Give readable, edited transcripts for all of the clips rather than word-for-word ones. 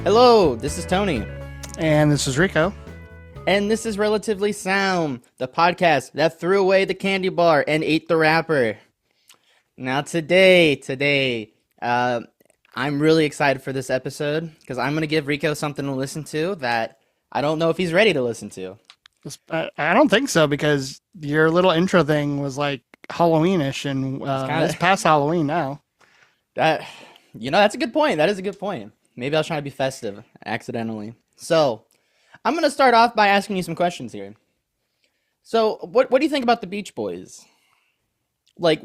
Hello, this is Tony, And this is Rico. and this is Relatively Sound, the podcast that threw away the candy bar and ate the wrapper. Now, today, I'm really excited for this episode because I'm going to give Rico something to listen to that I don't know if he's ready to listen to. I don't think so because your little intro thing was like Halloweenish, and It's kind it's of past Halloween now. that, that's a good point. That is a good point. Maybe I was trying to be festive accidentally. So, I'm going to start off by asking you some questions here. So, what do you think about the Beach Boys? Like,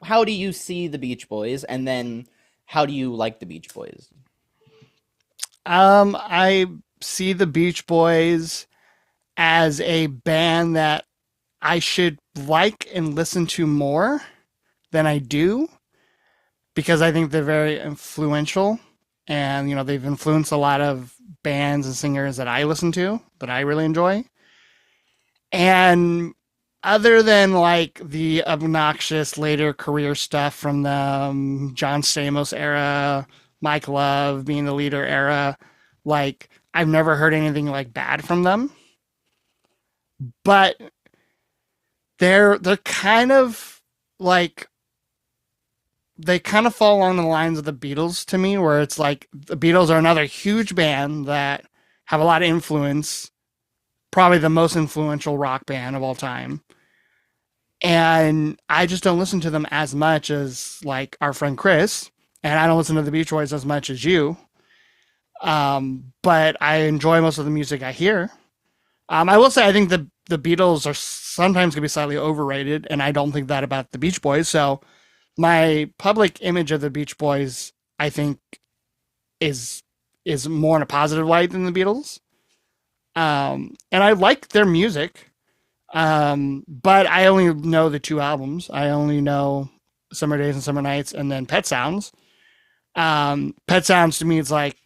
how do you see the Beach Boys, and then how do you like the Beach Boys? I see the Beach Boys as a band that I should like and listen to more than I do because I think they're very influential, and they've influenced a lot of bands and singers that I listen to that I really enjoy. And other than like the obnoxious later career stuff from the John Stamos era, Mike Love being the leader era, like I've never heard anything like bad from them. But they're kind of like they kind of fall along the lines of the Beatles to me, where it's like the Beatles are another huge band that have a lot of influence, probably the most influential rock band of all time. And I just don't listen to them as much as like our friend Chris, and I don't listen to the Beach Boys as much as you. But I enjoy most of the music I hear. I will say I think the Beatles are sometimes can be slightly overrated, and I don't think that about the Beach Boys. So my public image of the Beach Boys, I think, is is more in a positive light than the Beatles. And I like their music. But I only know the two albums. I only know Summer Days and Summer Nights, and then Pet Sounds. Pet Sounds to me is like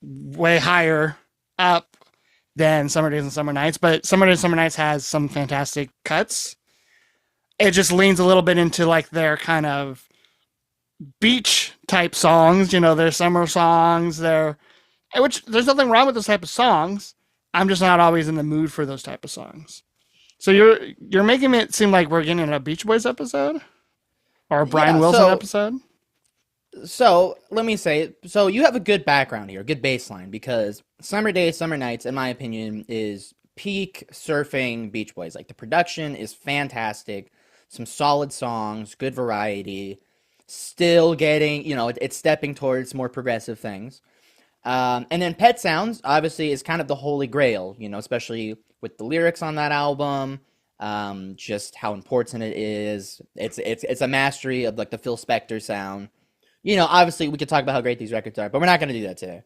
way higher up than Summer Days and Summer Nights, but Summer Days and Summer Nights has some fantastic cuts. It just leans a little bit into like their kind of beach type songs, their summer songs, which there's nothing wrong with those type of songs. I'm just not always in the mood for those type of songs. So you're making it seem like we're getting a Beach Boys episode or a Brian Yeah, Wilson so episode. so let me say, so you have a good background here, a good baseline, because Summer Days, Summer Nights, in my opinion, is peak surfing Beach Boys. Like the production is fantastic, some solid songs, good variety, still getting, it's stepping towards more progressive things. And then Pet Sounds obviously is kind of the holy grail, especially with the lyrics on that album, just how important it is. It's a mastery of like the Phil Spector sound. Obviously we could talk about how great these records are, but we're not going to do that today.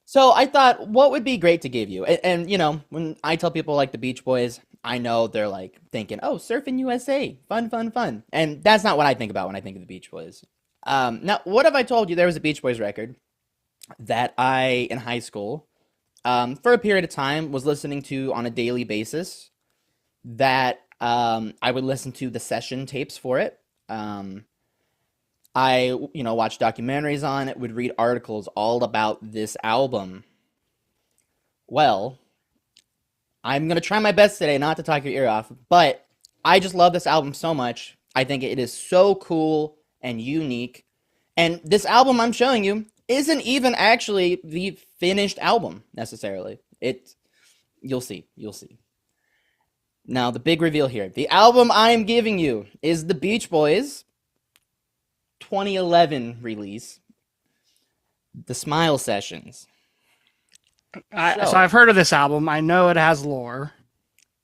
So I thought, what would be great to give you? And when I tell people like the Beach Boys, I know they're like thinking, oh, Surfing USA, fun, fun, fun. And that's not what I think about when I think of the Beach Boys. Now, what if I told you there was a Beach Boys record that I, in high school, for a period of time, was listening to on a daily basis, that I would listen to the session tapes for it. I, watched documentaries on it, would read articles all about this album. Well, I'm going to try my best today not to talk your ear off, but I just love this album so much. I think it is so cool and unique. And this album I'm showing you isn't even actually the finished album necessarily. You'll see, you'll see. Now, the big reveal here. The album I am giving you is the Beach Boys' 2011 release, The Smile Sessions. So So, I've heard of this album. I know it has lore.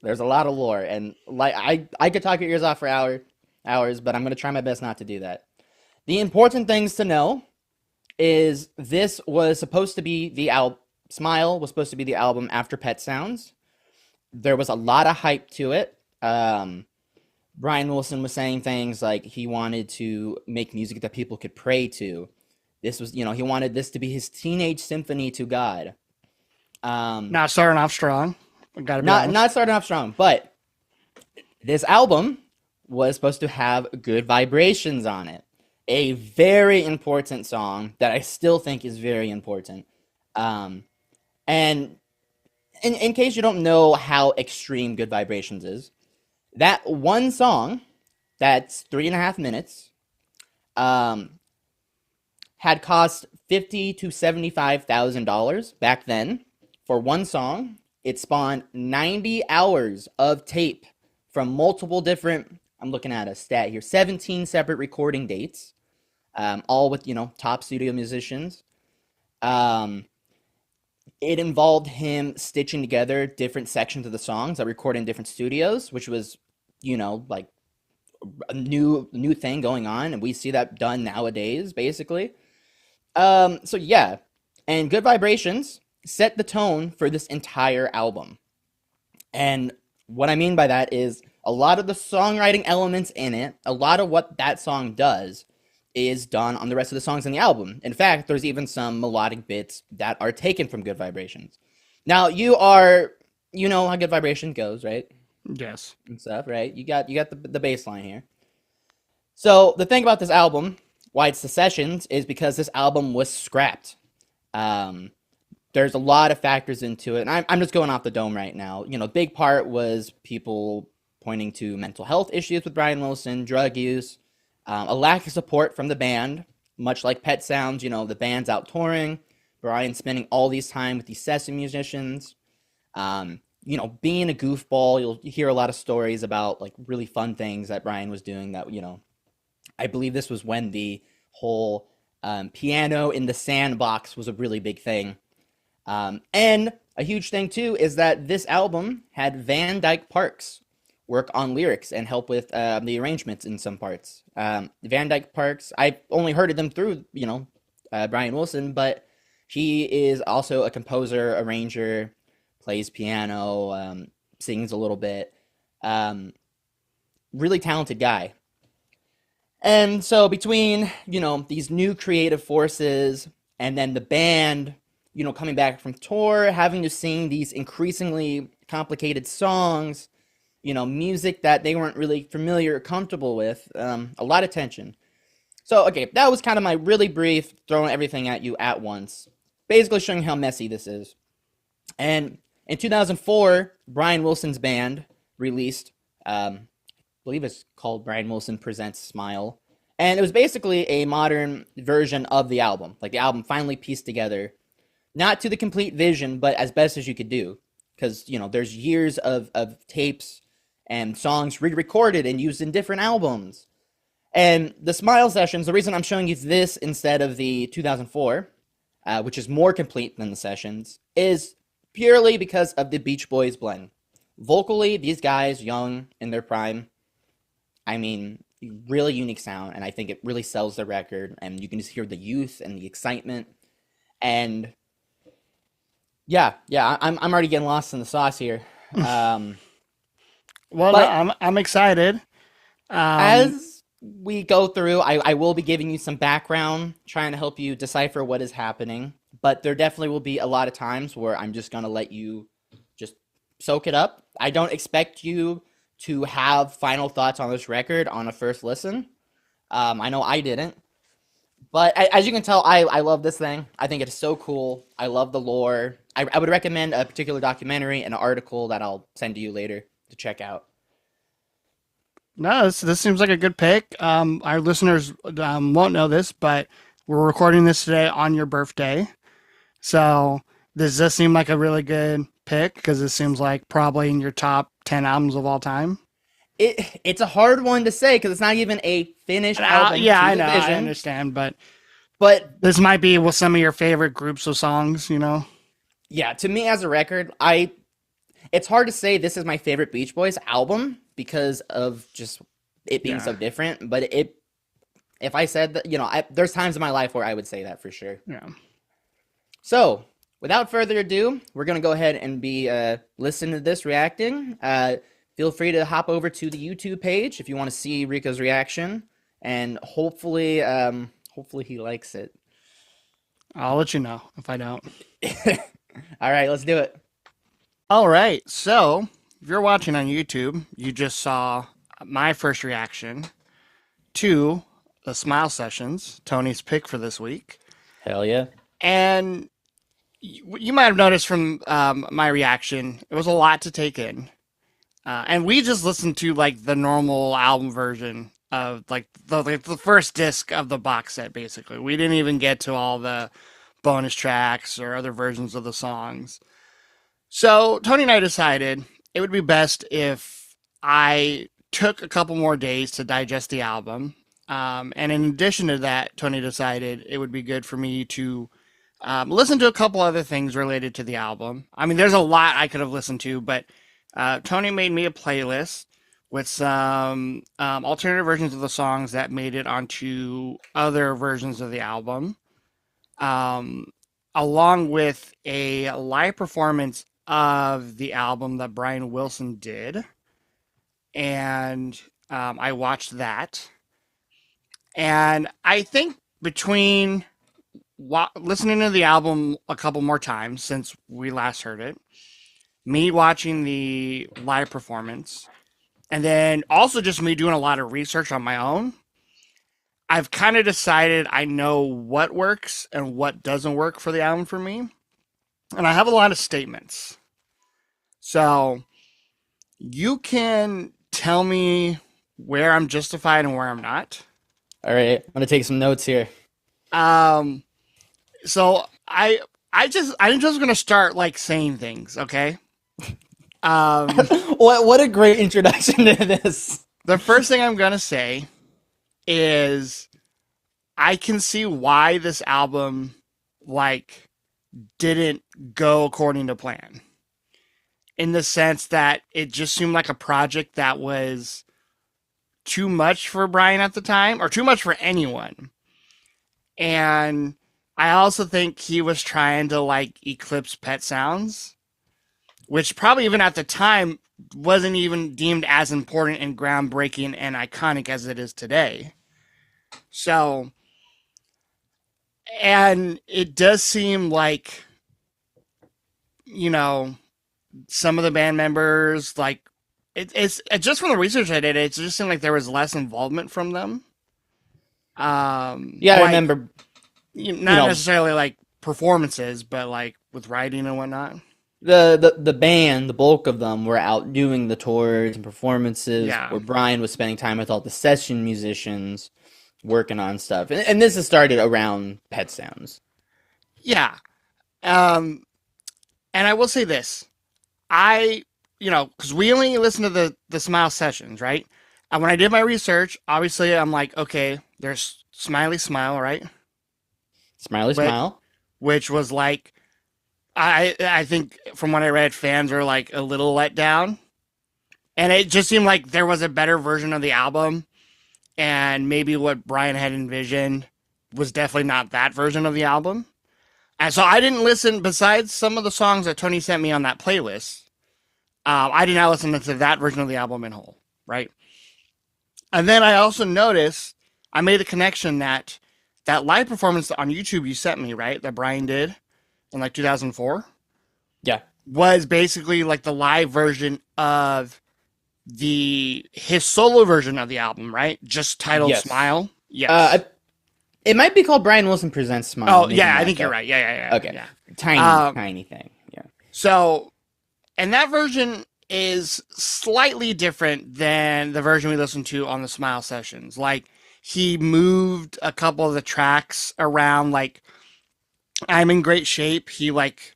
there's a lot of lore, and like I could talk your ears off for hours, but I'm gonna try my best not to do that. The important things to know is this was supposed to be the album. Smile was supposed to be the album after Pet Sounds. There was a lot of hype to it. Brian Wilson was saying things like he wanted to make music that people could pray to. This was, he wanted this to be his teenage symphony to God. Um, Not starting off strong. I gotta be not honest. starting off strong, but this album was supposed to have good vibrations on it. A very important song that I still think is very important. Um, and in case you don't know how extreme Good Vibrations is, that one song that's 3.5 minutes um, had cost $50,000 to $75,000 back then for one song. It spawned 90 hours of tape from multiple different. I'm looking at a stat here: 17 separate recording dates, all with top studio musicians. Um, it involved him stitching together different sections of the songs that recorded in different studios, which was like a new thing going on, and we see that done nowadays, basically. So yeah, and Good Vibrations set the tone for this entire album. And what I mean by that is a lot of the songwriting elements in it, a lot of what that song does is done on the rest of the songs in the album. In fact, there's even some melodic bits that are taken from Good Vibrations. Now, you know how Good Vibration goes, right? Yes. And stuff, right? You got the bass line here. So the thing about this album, why it's the sessions, is because this album was scrapped. Um, there's a lot of factors into it, and I'm just going off the dome right now. Big part was people pointing to mental health issues with Brian Wilson, drug use, a lack of support from the band, much like Pet Sounds. The band's out touring, Brian spending all these time with these session musicians. Being a goofball, you'll hear a lot of stories about like really fun things that Brian was doing. That I believe this was when the whole piano in the sandbox was a really big thing. And a huge thing too is that this album had Van Dyke Parks work on lyrics and help with the arrangements in some parts. Van Dyke Parks, I've only heard of them through Brian Wilson, but he is also a composer, arranger, plays piano, sings a little bit. Um, really talented guy. And so between, these new creative forces and then the band, coming back from tour, having to sing these increasingly complicated songs, music that they weren't really familiar or comfortable with, a lot of tension. So, okay, that was kind of my really brief throwing everything at you at once, basically showing how messy this is. And in 2004, Brian Wilson's band released believe it's called Brian Wilson Presents Smile. And it was basically a modern version of the album. Like the album finally pieced together, not to the complete vision, but as best as you could do. Because, there's years of tapes and songs re recorded and used in different albums. And the Smile sessions, the reason I'm showing you this instead of the 2004, which is more complete than the sessions, is purely because of the Beach Boys blend. Vocally, these guys, young in their prime, I mean, really unique sound, and I think it really sells the record. And you can just hear the youth and the excitement. And yeah, I'm already getting lost in the sauce here. Um, Well, no, but I'm excited. Um, as we go through, I will be giving you some background, trying to help you decipher what is happening. But there definitely will be a lot of times where I'm just gonna let you just soak it up. I don't expect you to have final thoughts on this record on a first listen. I know I didn't. But as you can tell, I love this thing. I think it's so cool. I love the lore. I would recommend a particular documentary and an article that I'll send to you later to check out. no, this seems like a good pick. Our listeners won't know this, but we're recording this today on your birthday. So this does seem like a really good pick because it seems like probably in your top 10 albums of all time. It's a hard one to say because it's not even a finished album Yeah, to I the know, I vision. understand, but But this might be with some of your favorite groups of songs, yeah, to me as a record, it's hard to say this is my favorite Beach Boys album because of just it being so Yeah, different. But if I said that, there's times in my life where I would say that for sure. yeah. So, without further ado, we're going to go ahead and be listening to this, reacting. Feel free to hop over to the YouTube page if you want to see Rico's reaction, and hopefully he likes it. I'll let you know if I don't. All right, let's do it. All right, so if you're watching on YouTube, you just saw my first reaction to the Smile Sessions, Tony's pick for this week. Hell yeah. And you might have noticed from my reaction, it was a lot to take in. And we just listened to like the normal album version of like the first disc of the box set, basically. We didn't even get to all the bonus tracks or other versions of the songs. So Tony and I decided it would be best if I took a couple more days to digest the album. And in addition to that, Tony decided it would be good for me to listen to a couple other things related to the album. I mean, there's a lot I could have listened to, but Tony made me a playlist with some alternative versions of the songs that made it onto other versions of the album, um, along with a live performance of the album that Brian Wilson did. And I watched that. And I think between listening to the album a couple more times since we last heard it, me watching the live performance, and then also just me doing a lot of research on my own, I've kind of decided I know what works and what doesn't work for the album for me. And I have a lot of statements. So you can tell me where I'm justified and where I'm not. All right, I'm gonna take some notes here. Um, so I'm just gonna start like saying things, okay? Um, What a great introduction to this. the first thing I'm gonna say is I can see why this album like didn't go according to plan. In the sense that it just seemed like a project that was too much for Brian at the time, or too much for anyone. And I also think he was trying to like eclipse Pet Sounds, which probably even at the time wasn't even deemed as important and groundbreaking and iconic as it is today. So, and it does seem like, you know, some of the band members, like, it's just from the research I did, it just seemed like there was less involvement from them. Yeah, I Like, remember. You not know, necessarily like performances, but like with writing and whatnot. the band, the bulk of them were out doing the tours and performances, Yeah. where Brian was spending time with all the session musicians, working on stuff. And this has started around Pet Sounds. Yeah. Um, and I will say this. Because we only listen to the Smile sessions, right? And when I did my research, obviously I'm like, okay, there's Smiley Smile, right? Smiley But smile. which was like, I think from what I read, fans were like a little let down, and it just seemed like there was a better version of the album, and maybe what Brian had envisioned was definitely not that version of the album. And so I didn't listen. Besides some of the songs that Tony sent me on that playlist, I did not listen to that version of the album in whole, right? And then I also noticed I made the connection that that live performance on YouTube you sent me, right, that Brian did in like 2004, Yeah. was basically like the live version of the his solo version of the album, right? Just titled Yes. Smile. Uh, Yes. I- it might be called Brian Wilson Presents Smile. Oh I'm making yeah, I that think you're up. right. Yeah, Okay. yeah, Tiny, yeah. tiny thing. Yeah. So, and that version is slightly different than the version we listened to on the Smile sessions. Like he moved a couple of the tracks around. Like I'm in great shape. He like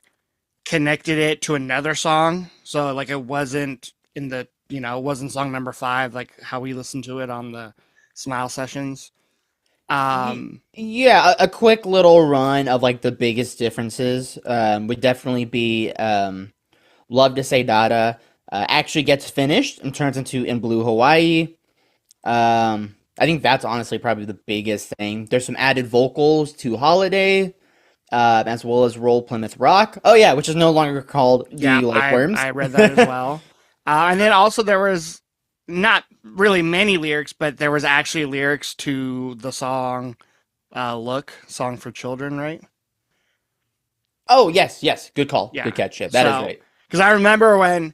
connected it to another song, so like it wasn't in the it wasn't song number 5 like how we listened to it on the Smile sessions. Um, Yeah, a quick little run of like the biggest differences would definitely be Love to Say Dada actually gets finished and turns into In Blue Hawaii. I think that's honestly probably the biggest thing. There's some added vocals to Holiday, as well as Roll Plymouth Rock. Oh yeah, which is no longer called Do yeah, You Like Worms? I read that as well. And then also there was not really many lyrics, but there was actually lyrics to the song "Look," song for children, right? Oh yes, yes, good call, Yeah. good catch. Yeah, that is So, right. because I remember when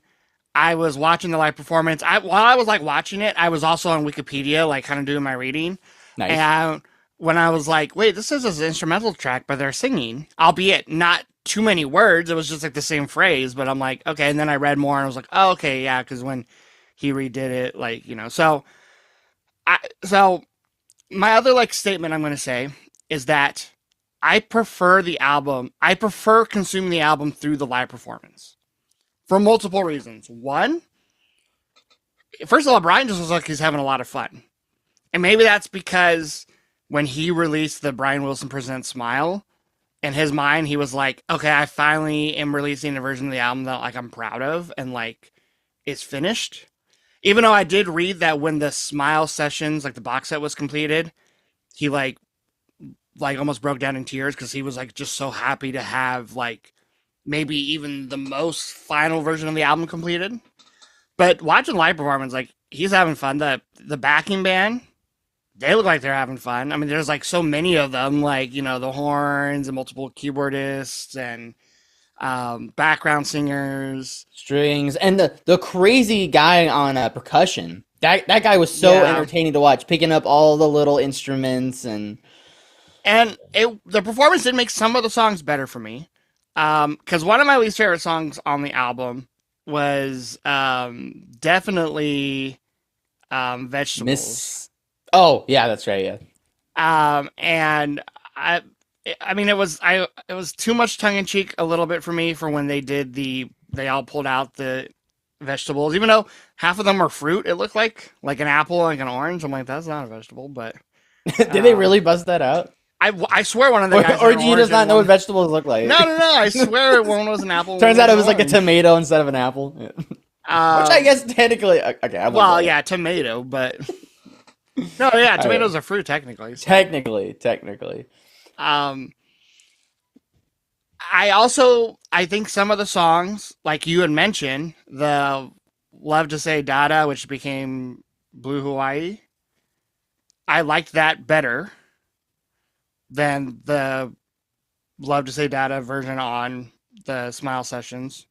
I was watching the live performance, while I was like watching it, I was also on Wikipedia, like kind of doing my reading. Nice. And when I was like, wait, this is an instrumental track, but they're singing, albeit not too many words. It was just like the same phrase, but I'm like, okay. And then I read more and I was like, oh, okay, yeah, because when he redid it, like, so my other like statement I'm going to say is that I prefer the album. I prefer consuming the album through the live performance for multiple reasons. One, first of all, Brian just looks like he's having a lot of fun. And maybe that's because when he released the Brian Wilson Presents Smile, in his mind, he was like, okay, I finally am releasing a version of the album that like I'm proud of and like is finished. Even though I did read that when the Smile sessions, like the box set was completed, he like almost broke down in tears because he was like just so happy to have like maybe even the most final version of the album completed. But watching live performance, like he's having fun. The backing band, they look like they're having fun. I mean, there's like so many of them, like the horns and multiple keyboardists and background singers, strings, and the crazy guy on percussion. That guy was so entertaining to watch, picking up all the little instruments and the performance did make some of the songs better for me. Because one of my least favorite songs on the album was definitely Vegetables. Oh yeah, that's right. Yeah. And I mean, it was too much tongue in cheek a little bit for me for when they all pulled out the vegetables, even though half of them were fruit. It looked like an apple, like an orange. I'm like, that's not a vegetable, but did they really bust that out? I swear one of the guys. Or do you just not know what vegetables look like? No. I swear one was an apple. Turns out it was like a tomato instead of an apple. Yeah. Which I guess technically, okay. Well, yeah, tomato, but no, yeah, tomatoes are fruit technically. So. Technically. I think some of the songs, like you had mentioned, the Love to Say Dada, which became Blue Hawaii, I liked that better than the Love to Say Dada version on the Smile sessions.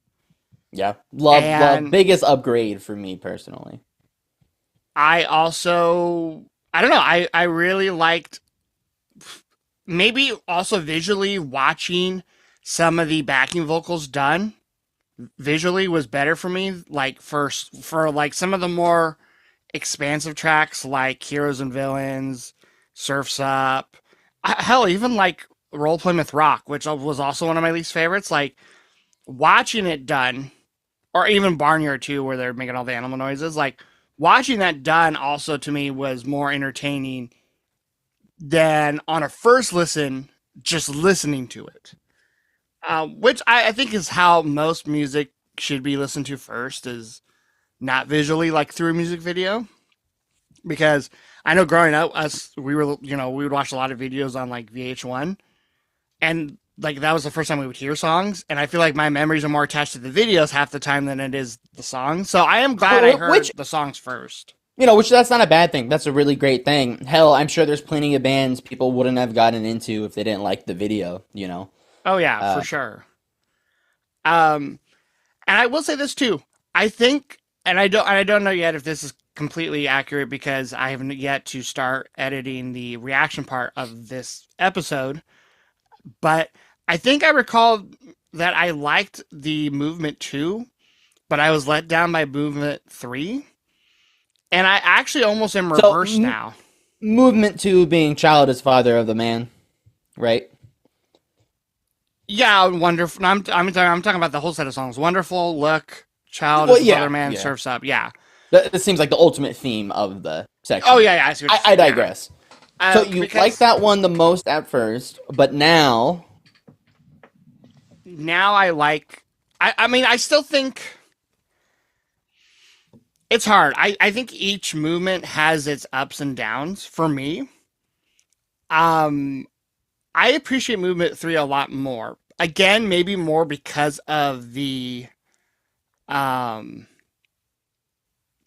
Yeah. Love, biggest upgrade for me personally. I don't know, I really liked maybe also visually watching some of the backing vocals done visually was better for me. Like for like some of the more expansive tracks like Heroes and Villains, Surf's Up, hell, even like Role Plymouth Rock, which was also one of my least favorites. Like watching it done, or even Barnyard 2, where they're making all the animal noises. Like watching that done also to me was more entertaining than on a first listen, just listening to it. Which I think is how most music should be listened to first, is not visually like through a music video. Because I know growing up, we would watch a lot of videos on like VH1, and like that was the first time we would hear songs. And I feel like my memories are more attached to the videos half the time than it is the songs. So I am glad I heard the songs first. Which that's not a bad thing. That's a really great thing. Hell, I'm sure there's plenty of bands people wouldn't have gotten into if they didn't like the video, Oh yeah, for sure. And I will say this too. I think, and I don't know yet if this is completely accurate because I haven't yet to start editing the reaction part of this episode, but I think I recall that I liked the Movement 2, but I was let down by Movement 3. And I actually almost am reversed now. Movement 2 being Child is Father of the Man, right? Yeah, Wonderful. I'm talking about the whole set of songs. Wonderful, Look, Child is Father Man, Surf's Up. Yeah. That seems like the ultimate theme of the section. Oh, yeah. I see what you're saying. I digress. So you like that one the most at first, but now... Now I like... I mean, I still think... It's hard. I think each movement has its ups and downs for me. I appreciate Movement 3 a lot more. Again, maybe more because of the live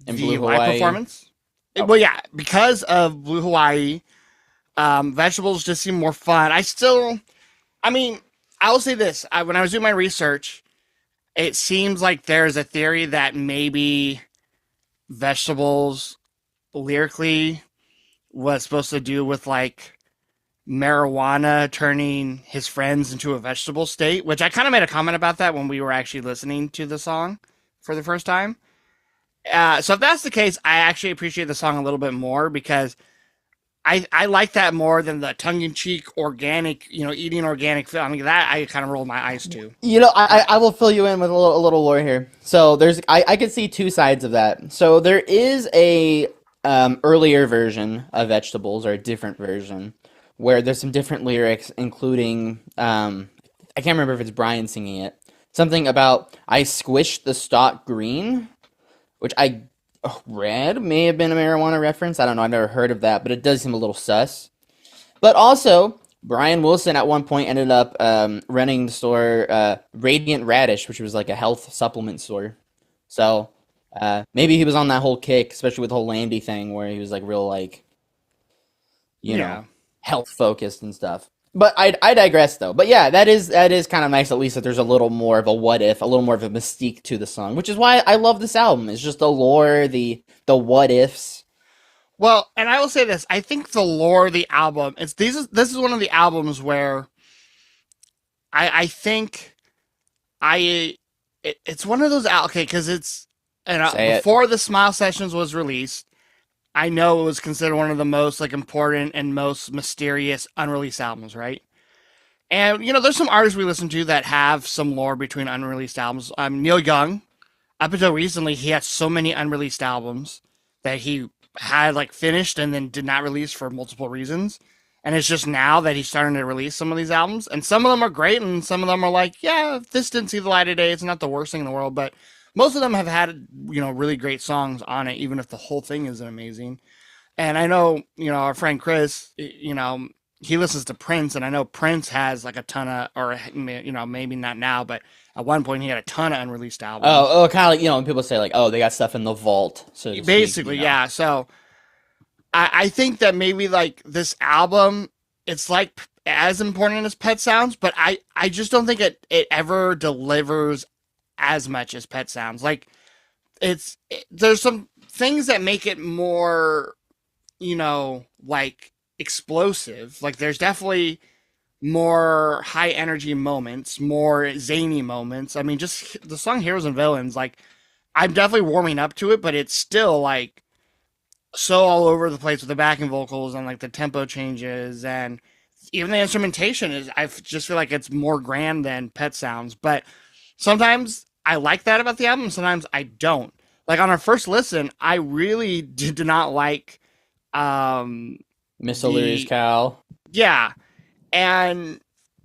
performance. Oh. Well, yeah, because of Blue Hawaii, Vegetables just seem more fun. I will say this. When I was doing my research, it seems like there's a theory that maybe Vegetables lyrically was supposed to do with like marijuana turning his friends into a vegetable state, which I kind of made a comment about that when we were actually listening to the song for the first time. So if that's the case, I actually appreciate the song a little bit more because I like that more than the tongue in cheek organic, eating organic food. I mean, that I kind of rolled my eyes to. I will fill you in with a little lore here. So I could see two sides of that. So there is a earlier version of Vegetables, or a different version, where there's some different lyrics, including I can't remember if it's Brian singing it. Something about I squished the stalk green, which I read may have been a marijuana reference. I don't know. I've never heard of that, but it does seem a little sus. But also, Brian Wilson at one point ended up running the store Radiant Radish, which was like a health supplement store. So maybe he was on that whole kick, especially with the whole Landy thing, where he was like real like you know Yeah. health focused and stuff. But I digress though. But yeah, that is kind of nice at least that there's a little more of a what if, a little more of a mystique to the song, which is why I love this album. It's just the lore, the what ifs. Well, and I will say this: I think the lore of the album, this is one of the albums where I think it's one of those okay because it's and Say it. before the Smile Sessions was released, I know it was considered one of the most like important and most mysterious unreleased albums, right? And there's some artists we listen to that have some lore between unreleased albums. Neil Young, up until recently, he had so many unreleased albums that he had like finished and then did not release for multiple reasons. And it's just now that he's starting to release some of these albums, and some of them are great, and some of them are like, yeah, if this didn't see the light of day, it's not the worst thing in the world. But most of them have had really great songs on it, even if the whole thing isn't amazing. And I know, our friend Chris, he listens to Prince, and I know Prince has like a ton of, or, maybe not now, but at one point he had a ton of unreleased albums. Kind of like when people say like, oh, they got stuff in the vault, so to speak. Basically, yeah. So I think that maybe like this album, it's like as important as Pet Sounds, but I just don't think it ever delivers as much as Pet Sounds. Like there's some things that make it more like explosive. Like there's definitely more high energy moments, more zany moments. I mean, just the song Heroes and Villains, like I'm definitely warming up to it, but it's still like so all over the place with the backing vocals and like the tempo changes and even the instrumentation is I just feel like it's more grand than Pet Sounds. But sometimes I like that about the album, sometimes I don't. Like on our first listen, I really did not like um Miss O'Leary's the cow. yeah, and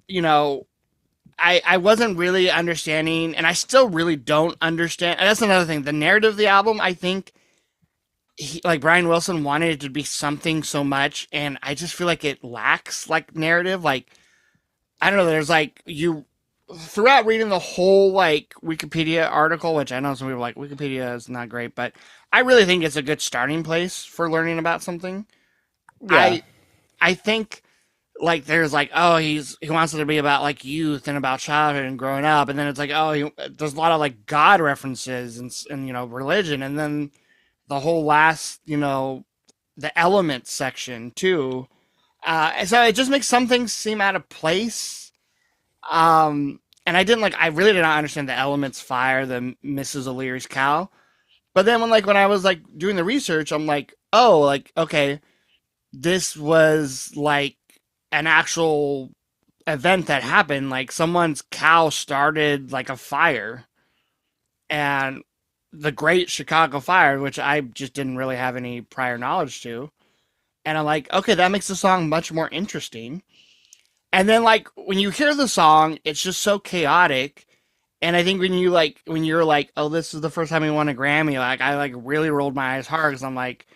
you know I wasn't really understanding, and I still really don't understand. And that's another thing. The narrative of the album, I think, like Brian Wilson wanted it to be something so much, and I just feel like it lacks like narrative. Like I don't know. There's like you throughout reading the whole like Wikipedia article, which I know some people are like Wikipedia is not great, but I really think it's a good starting place for learning about something. Yeah. I I think like there's like he wants it to be about like youth and about childhood and growing up, and then it's like there's a lot of like God references and religion, and then the whole last the elements section too. So it just makes some things seem out of place. And I really did not understand the elements fire, the Mrs. O'Leary's cow. But then when I was like doing the research, I'm like, oh, like okay, this was like an actual event that happened. Like someone's cow started like a fire, and the Great Chicago Fire, which I just didn't really have any prior knowledge to. And I'm like, okay, that makes the song much more interesting. And then like when you hear the song, it's just so chaotic. And I think when you're like, oh, this is the first time you won a Grammy, like I like really rolled my eyes hard because I'm like,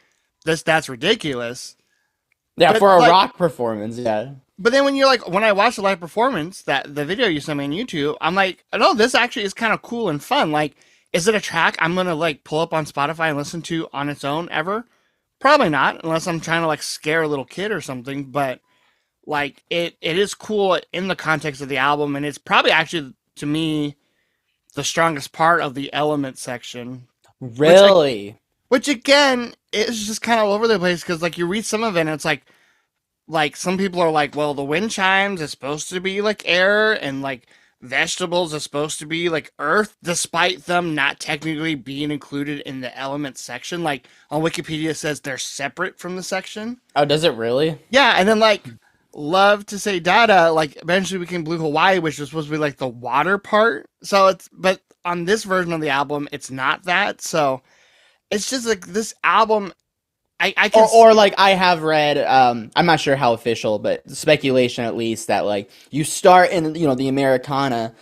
that's ridiculous. Yeah, But for a like rock performance, yeah. But then when you're like, when I watch the live performance, that the video you sent me on YouTube, I'm like, no, this actually is kind of cool and fun. Like, is it a track I'm gonna like pull up on Spotify and listen to on its own ever? Probably not, unless I'm trying to like scare a little kid or something. But like, it is cool in the context of the album, and it's probably actually to me the strongest part of the element section, which Really? which again is just kind of all over the place because like you read some of it and it's like like some people are like, well, the wind chimes is supposed to be like air, and like vegetables is supposed to be like earth, despite them not technically being included in the elements section. Like on Wikipedia it says they're separate from the section. Oh, does it really? Yeah, and then like love to say data, like eventually became Blue Hawaii, which was supposed to be like the water part. So it's, but on this version of the album, it's not that. So it's just like this album. I can Or like I have read, I'm not sure how official, but speculation at least that like you start in the Americana,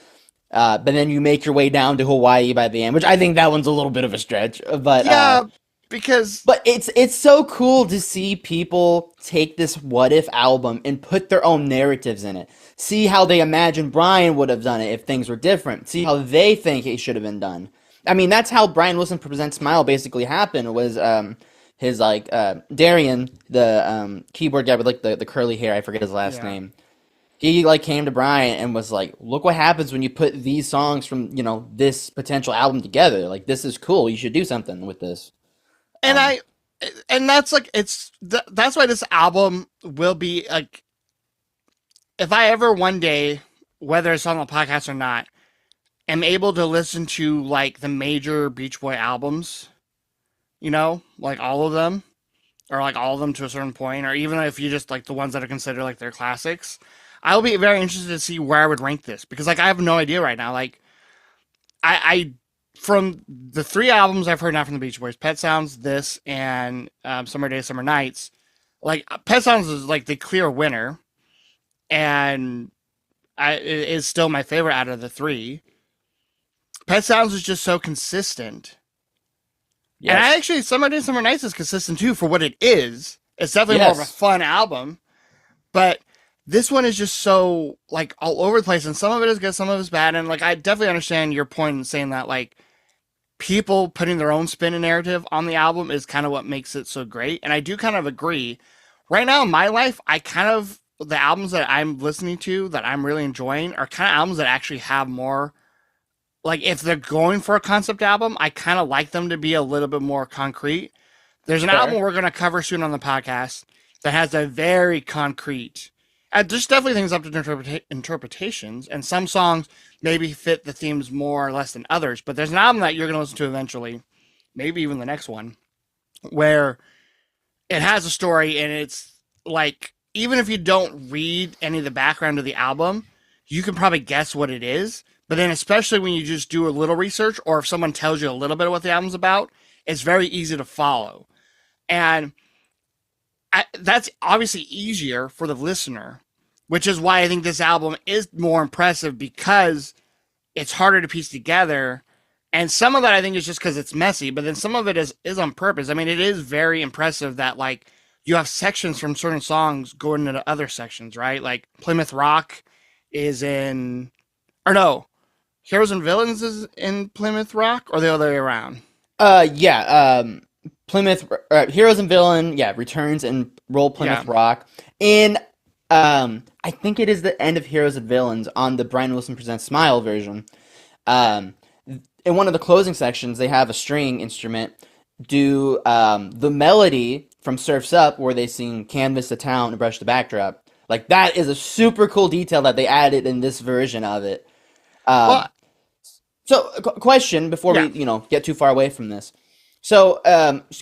but then you make your way down to Hawaii by the end, which I think that one's a little bit of a stretch. yeah, because But it's so cool to see people take this What If album and put their own narratives in it. See how they imagine Brian would have done it if things were different. See how they think it should have been done. I mean, that's how Brian Wilson Presents Smile basically happened. Was his like Darian, the keyboard guy with like the curly hair. I forget his last yeah. name. He like came to Brian and was like, "Look what happens when you put these songs from this potential album together. Like this is cool. You should do something with this." And Um, I and that's like that's why this album will be like, if I ever one day, whether it's on the podcast or not, am able to listen to like the major Beach Boy albums, like all of them, or like all of them to a certain point, or even if you just like the ones that are considered like their classics, I'll be very interested to see where I would rank this, because like I have no idea right now. Like I from the three albums I've heard now from the Beach Boys, Pet Sounds, this, and Summer Days, Summer Nights, like Pet Sounds is like the clear winner, and it is still my favorite out of the three. Pet Sounds is just so consistent. And I yes. actually, Summer Days, Summer Nights is consistent too for what it is. It's definitely more of a Yes. fun album, but this one is just so like all over the place, and some of it is good, some of it is bad. And like I definitely understand your point in saying that like people putting their own spin and narrative on the album is kind of what makes it so great. And I do kind of agree. Right now in my life, I kind of, the albums that I'm listening to that I'm really enjoying are kind of albums that actually have more, like if they're going for a concept album, I kind of like them to be a little bit more concrete. There's an album Fair. we're going to cover soon on the podcast that has a very concrete. There's definitely things up to interpretations, and some songs maybe fit the themes more or less than others. But there's an album that you're going to listen to eventually, maybe even the next one, where it has a story, and it's like, even if you don't read any of the background of the album, you can probably guess what it is. But then, especially when you just do a little research, or if someone tells you a little bit of what the album's about, it's very easy to follow. And that's obviously easier for the listener, which is why I think this album is more impressive, because it's harder to piece together. And some of that I think is just because it's messy, but then some of it is on purpose. I mean, it is very impressive that like you have sections from certain songs going into other sections, right? Like Plymouth Rock is in, or no, Heroes and Villains is in Plymouth Rock, or the other way around. Yeah. Plymouth Heroes and Villain. Yeah, returns and roll Yeah. Plymouth Rock. In I think it is the end of Heroes and Villains on the Brian Wilson Presents Smile version. Um, in one of the closing sections, they have a string instrument do the melody from Surf's Up, where they sing "Canvas the Town" and brush the backdrop. Like that is a super cool detail that they added in this version of it. Um, Well, so, question before we yeah. get too far away from this. So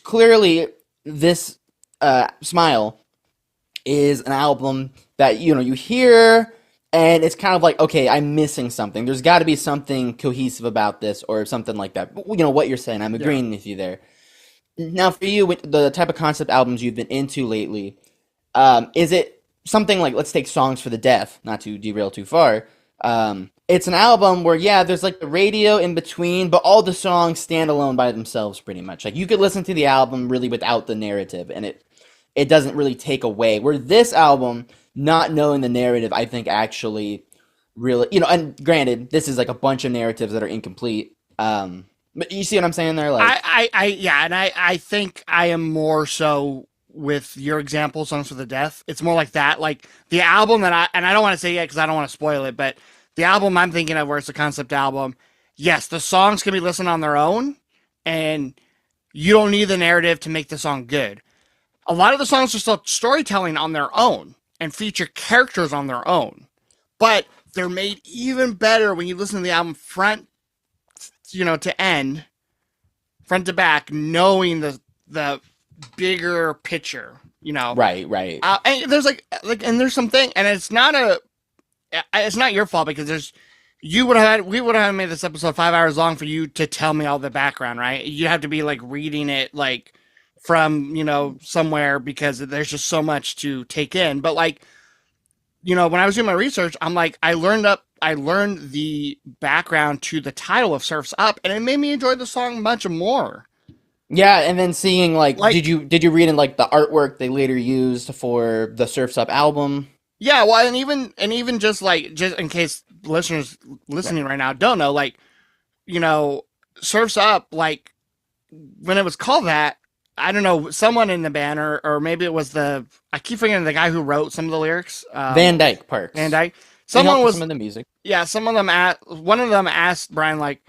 clearly, this Smile is an album that you hear, and it's kind of like, okay, I'm missing something. There's got to be something cohesive about this, or something like that. What you're saying. I'm Yeah. agreeing with you there. Now, for you, with the type of concept albums you've been into lately, is it something like, let's take Songs for the Deaf, not to derail too far. It's an album where, yeah, there's like the radio in between, but all the songs stand alone by themselves pretty much. Like you could listen to the album really without the narrative, and it doesn't really take away. Where this album, not knowing the narrative, I think actually really, and granted, this is like a bunch of narratives that are incomplete. But you see what I'm saying there? Like, Yeah, and I think I am more so with your example, Songs for the Deaf. It's more like that. Like the album that and I don't want to say yet because I don't want to spoil it, but the album I'm thinking of where it's a concept album, yes, the songs can be listened on their own, and you don't need the narrative to make the song good. A lot of the songs are still storytelling on their own and feature characters on their own, but they're made even better when you listen to the album front, to end, front to back, knowing the bigger picture. Right, right. And there's and there's something, and it's not your fault because we would have made this episode 5 hours long for you to tell me all the background, right? You have to be like reading it like from somewhere because there's just so much to take in. But like when I was doing my research, I'm like I learned the background to the title of Surfs Up, and it made me enjoy the song much more. Yeah, and then seeing like, Like did you read in like the artwork they later used for the Surf's Up album? yeah, well, and even just in case listeners listening right now don't know, like you know, Surfs Up, like when it was called that, I don't know, someone in the band, or maybe it was I keep forgetting the guy who wrote some of the lyrics. Van Dyke Van Parks. Dyke. He Someone helped with was, some of the music. yeah, one of them asked Brian, like,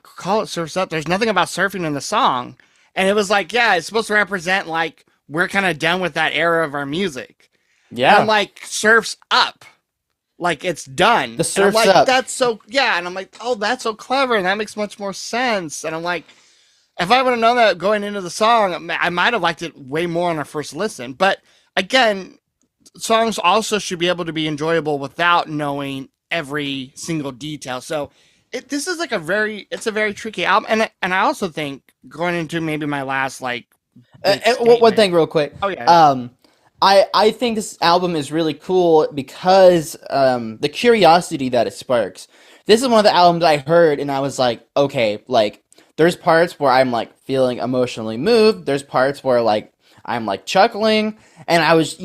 call it Surfs Up. There's nothing about surfing in the song. And it was like, yeah, it's supposed to represent, like, we're kind of done with that era of our music. And I'm Yeah, like, Surfs Up. Like, it's done. the And I'm Surf's like, Up. that's so, yeah. And I'm like, oh, that's so clever. And that makes much more sense. And I'm like, if I would have known that going into the song, I might have liked it way more on our first listen. But again, songs also should be able to be enjoyable without knowing every single detail. So this is like it's a very tricky album. And I also think going into maybe my last like big One statement. thing, real quick. Oh yeah. Um, I think this album is really cool because the curiosity that it sparks. This is one of the albums I heard, and I was like, okay, like there's parts where I'm like feeling emotionally moved. There's parts where like I'm like chuckling, and I was,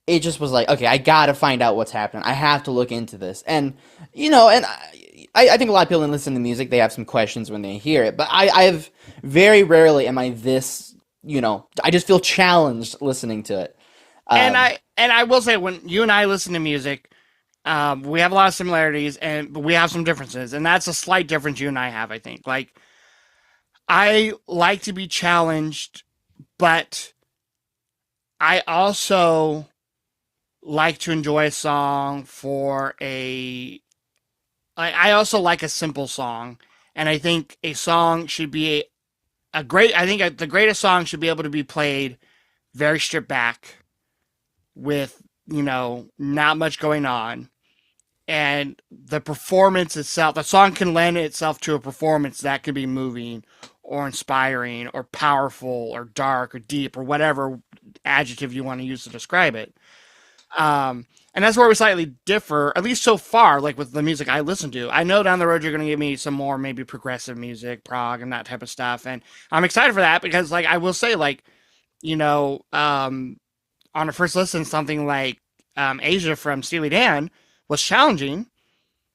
it just was like, okay, I gotta find out what's happening. I have to look into this, and and I think a lot of people that listen to music, they have some questions when they hear it, but I've very rarely am I this, I just feel challenged listening to it. And Um, I will say when you and I listen to music, we have a lot of similarities and but we have some differences, and that's a slight difference you and I have, I think. Like I like to be challenged, but I also like to enjoy a song for I also like a simple song, and I think a song should be a great. I think the greatest song should be able to be played very stripped back with not much going on, and the performance itself. The song can lend itself to a performance that can be moving, or inspiring, or powerful, or dark, or deep, or whatever adjective you want to use to describe it. And that's where we slightly differ, at least so far, like with the music I listen to. I know down the road you're going to give me some more maybe progressive music, prog, and that type of stuff. And I'm excited for that because, like, I will say, like, on a first listen, something like Asia from Steely Dan was challenging,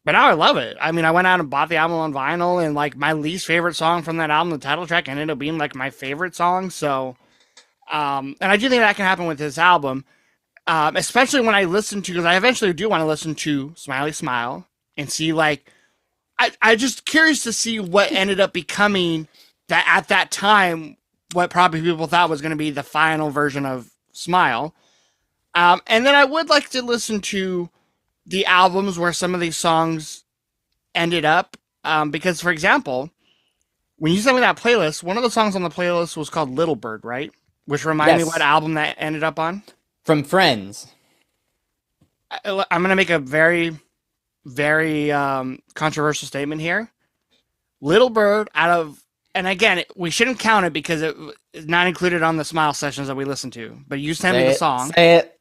but now I love it. I mean, I went out and bought the album on vinyl, and, like, my least favorite song from that album, the title track, ended up being, like, my favorite song. So, and I do think that can happen with this album. Especially when I listen to, because I eventually do want to listen to Smiley Smile and see, like, I just curious to see what ended up becoming that at that time, what probably people thought was going to be the final version of Smile. And then I would like to listen to the albums where some of these songs ended up. Because, for example, when you sent me that playlist, one of the songs on the playlist was called Little Bird, right? Which reminded me what yes, album that ended up on. from Friends. I'm going to make a very, very controversial statement here. Little Bird and again, we shouldn't count it because it's not included on the Smile sessions that we listened to. But you sent me Say the it, song, say it.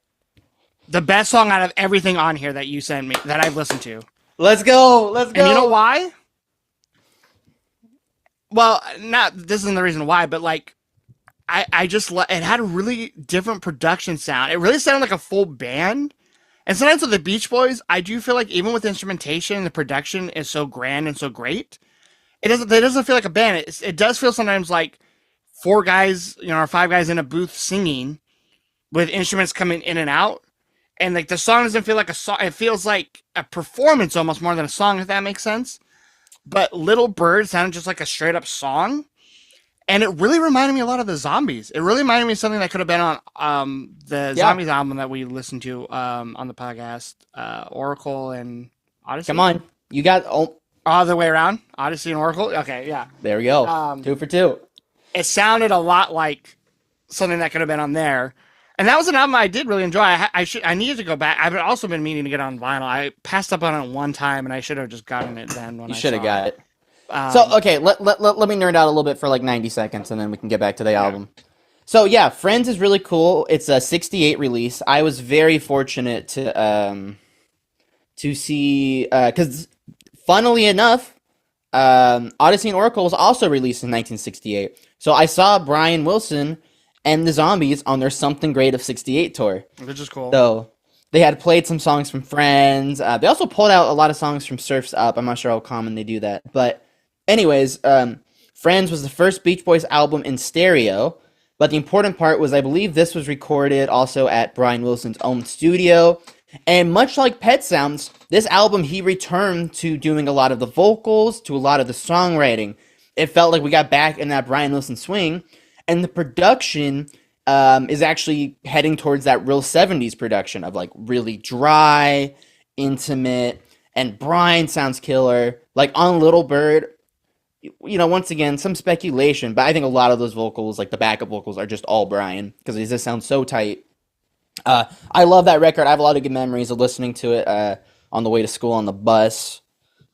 the best song out of everything on here that you sent me that I've listened to. Let's go, let's And you know go. why? Well, not this isn't the reason why, but like I just it had a really different production sound. It really sounded like a full band. And sometimes with the Beach Boys, I do feel like even with instrumentation, the production is so grand and so great. It doesn't feel like a band. It does feel sometimes like four guys, or five guys in a booth singing with instruments coming in and out. And like the song doesn't feel like a song. It feels like a performance almost more than a song, if that makes sense. But Little Bird sounded just like a straight up song. And it really reminded me a lot of the Zombies. It really reminded me of something that could have been on the Yeah, Zombies album that we listened to on the podcast, Oracle and come Odyssey. on. You got, oh, All the way around, Odyssey and Oracle. Okay, yeah. there we go. Um, 2 for 2. it sounded a lot like something that could have been on there. And that was an album I did really enjoy. I needed to go back. I've also been meaning to get on vinyl. I passed up on it one time, and I should have just gotten it then when You I should have saw got it. it. So, Um, okay, let me nerd out a little bit for like 90 seconds and then we can get back to the yeah, album. So, yeah, Friends is really cool. It's a 68 release. I was very fortunate to see, because funnily enough, Odyssey and Oracle was also released in 1968. So I saw Brian Wilson and the Zombies on their Something Great of 68 tour. which is cool. So they had played some songs from Friends. They also pulled out a lot of songs from Surf's Up. I'm not sure how common they do that. But anyways, Friends was the first Beach Boys album in stereo. But the important part was I believe this was recorded also at Brian Wilson's own studio. And much like Pet Sounds, this album he returned to doing a lot of the vocals, to a lot of the songwriting. It felt like we got back in that Brian Wilson swing, and the production is actually heading towards that real '70s production of like really dry, intimate, and Brian sounds killer. Like on Little Bird, once again, some speculation, but I think a lot of those vocals, like the backup vocals, are just all Brian because it just sounds so tight. I love that record. I have a lot of good memories of listening to it on the way to school on the bus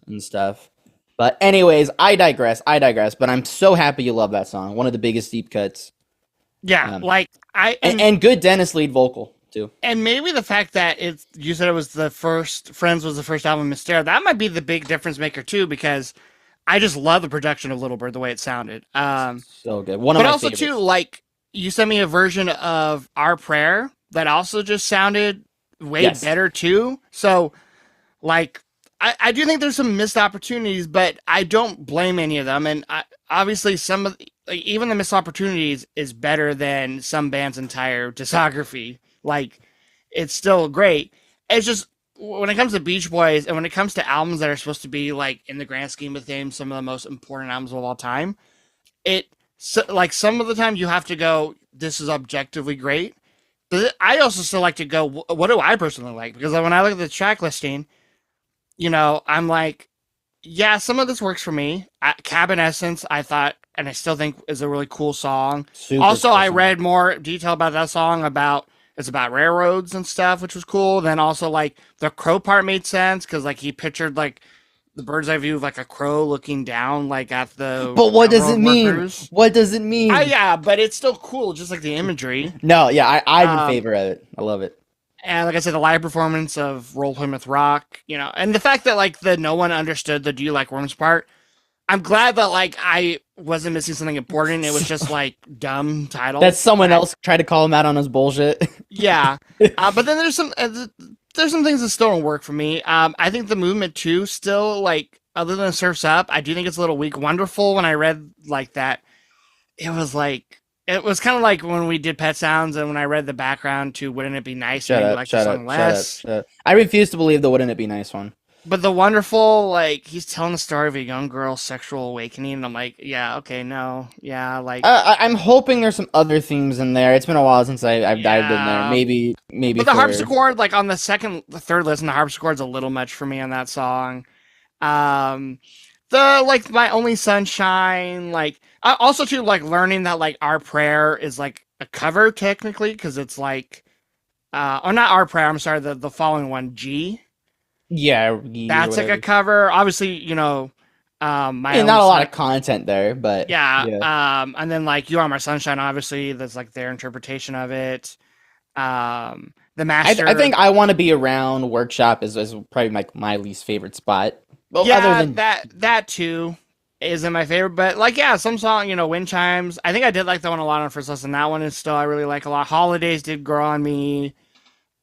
and stuff. But anyways, I digress. I digress. But I'm so happy you love that song. One of the biggest deep cuts. Yeah, Um, like I and good Dennis lead vocal too. and maybe the fact that it's you said it was the first Friends was the first album in stereo. That might be the big difference maker too, because I just love the production of Little Bird, the way it sounded. So good. One of But my also too, favorites. like you sent me a version of Our Prayer that also just sounded way Yes. better too. So like I do think there's some missed opportunities, but I don't blame any of them. And obviously, some of like, even the missed opportunities is better than some band's entire discography. Like it's still great. It's just when it comes to Beach Boys and when it comes to albums that are supposed to be like in the grand scheme of things, some of the most important albums of all time. It so, like some of the time you have to go. This is objectively great, but I also still like to go. What do I personally like? Because when I look at the track listing, I'm like, yeah, some of this works for me. Cabin Essence, I thought, and I still think is a really cool song. Super Also, cool I song. read more detail about that song about it's about railroads and stuff, which was cool. Then also like the crow part made sense because like he pictured like the bird's eye view of like a crow looking down like at the But what does it railroad mean? workers. What does it mean? Yeah, but it's still cool, just like the imagery. No, yeah, I'm in Um, favor of it. I love it. and like I said, the live performance of Roll Plymouth Rock, and the fact that like the no one understood the Do You Like Worms part. I'm glad that like I wasn't missing something important. It was just like dumb That title. someone else tried to call him out on his bullshit. Yeah, but then there's some things that still don't work for me. I think the movement too still like other than Surfs Up, I do think it's a little weak. Wonderful when I read like that, it was kind of like when we did Pet Sounds and when I read the background to Wouldn't It Be Nice, Shut maybe up, like the shut song up, shut up, less. shut up. I refuse to believe the Wouldn't It Be Nice one. But the Wonderful, like he's telling the story of a young girl's sexual awakening, and I'm like, yeah, okay, no, yeah, like I'm hoping there's some other themes in there. It's been a while since I've dived in there. yeah. Maybe But the for harpsichord, like on the third listen, the harpsichord's a little much for me on that song. Um, the like my only sunshine, like also too like learning that like Our Prayer is like a cover technically because it's like or not Our Prayer. I'm sorry, the following one, G. yeah, or That's like a whatever. cover. Obviously, my Yeah, only not a lot sun. of content there, but Yeah. yeah. And then like You Are My Sunshine. Obviously, that's like their interpretation of it. The I master. think I want to be around workshop is probably my least favorite spot. Well, other Yeah, than that too isn't my favorite, but like yeah, some song, Wind Chimes. I think I did like that one a lot on first listen. That one is still I really like a lot. Holidays did grow on me.